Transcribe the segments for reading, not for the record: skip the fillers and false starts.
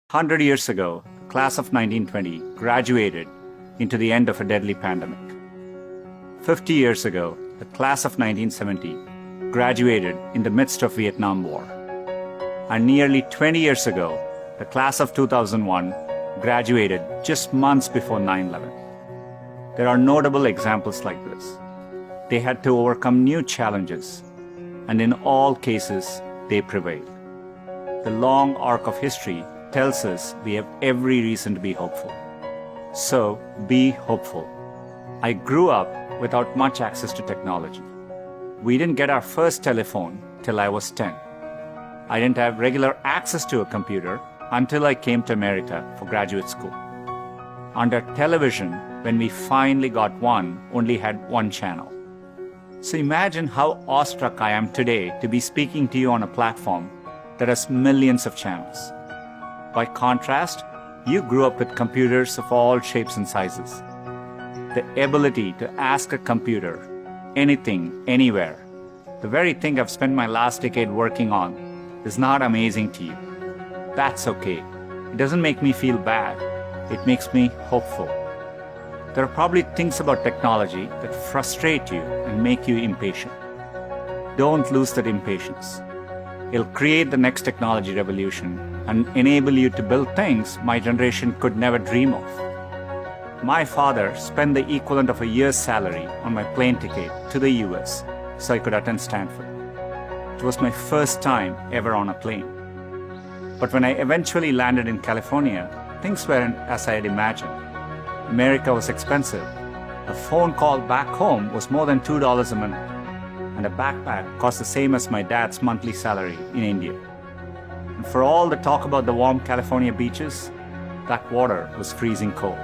100 years ago, the class of 1920 graduated into the end of a deadly pandemic. 50 years ago, the class of 1970 graduated in the midst of Vietnam War. And nearly 20 years ago, the class of 2001 graduated just months before 9/11. There are notable examples like this. They had to overcome new challenges, and in all cases, they prevailed. The long arc of history tells us we have every reason to be hopeful. So, be hopeful. I grew up without much access to technology. We didn't get our first telephone till I was 10. I didn't have regular access to a computer until I came to America for graduate school. Under television, when we finally got one, only had one channel. So imagine how awestruck I am today to be speaking to you on a platform that has millions of channels. By contrast, you grew up with computers of all shapes and sizes. The ability to ask a computer anything, anywhere, the very thing I've spent my last decade working on, is not amazing to you. That's okay. It doesn't make me feel bad. It makes me hopeful. There are probably things about technology that frustrate you and make you impatient. Don't lose that impatience. It'll create the next technology revolution and enable you to build things my generation could never dream of. My father spent the equivalent of a year's salary on my plane ticket to the US so I could attend Stanford. It was my first time ever on a plane. But when I eventually landed in California, things weren't as I had imagined. America was expensive. A phone call back home was more than $2 a minute, and a backpack cost the same as my dad's monthly salary in India. And for all the talk about the warm California beaches, that water was freezing cold.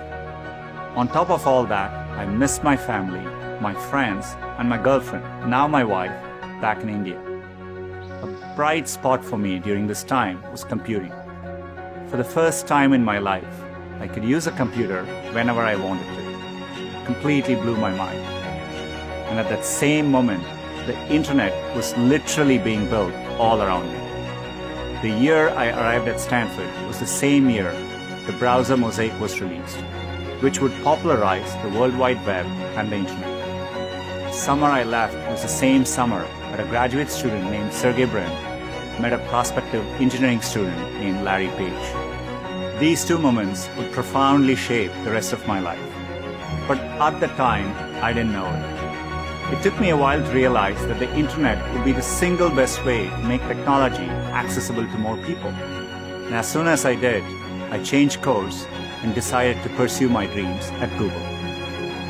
On top of all that, I missed my family, my friends, and my girlfriend, now my wife, back in India. A bright spot for me during this time was computing. For the first time in my life, I could use a computer whenever I wanted to. It completely blew my mind. And at that same moment, the internet was literally being built all around me. The year I arrived at Stanford was the same year the browser Mosaic was released, which would popularize the World Wide Web and the internet. The summer I left was the same summer that a graduate student named Sergey Brin met a prospective engineering student named Larry Page. These two moments would profoundly shape the rest of my life. But at the time, I didn't know it. It took me a while to realize that the internet would be the single best way to make technology accessible to more people. And as soon as I did, I changed course and decided to pursue my dreams at Google.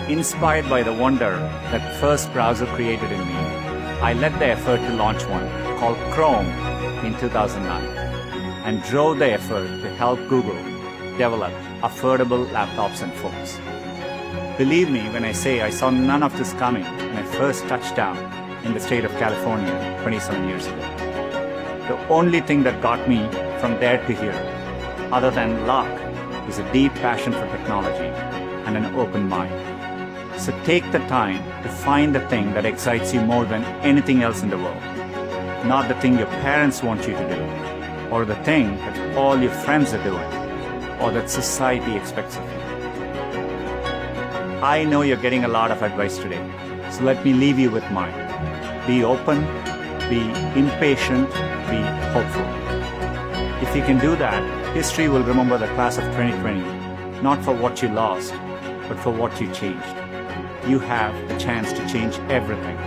Inspired by the wonder that first browser created in me, I led the effort to launch one called Chrome in 2009 and drove the effort to help Google develop affordable laptops and phones. Believe me when I say I saw none of this coming when I first touched down in the state of California 27 years ago. The only thing that got me from there to here, other than luck, is a deep passion for technology and an open mind. So take the time to find the thing that excites you more than anything else in the world. Not the thing your parents want you to do, or the thing that all your friends are doing, or that society expects of you. I know you're getting a lot of advice today, so let me leave you with mine. Be open, be impatient, be hopeful. If you can do that, history will remember the class of 2020, not for what you lost, but for what you changed. You have a chance to change everything.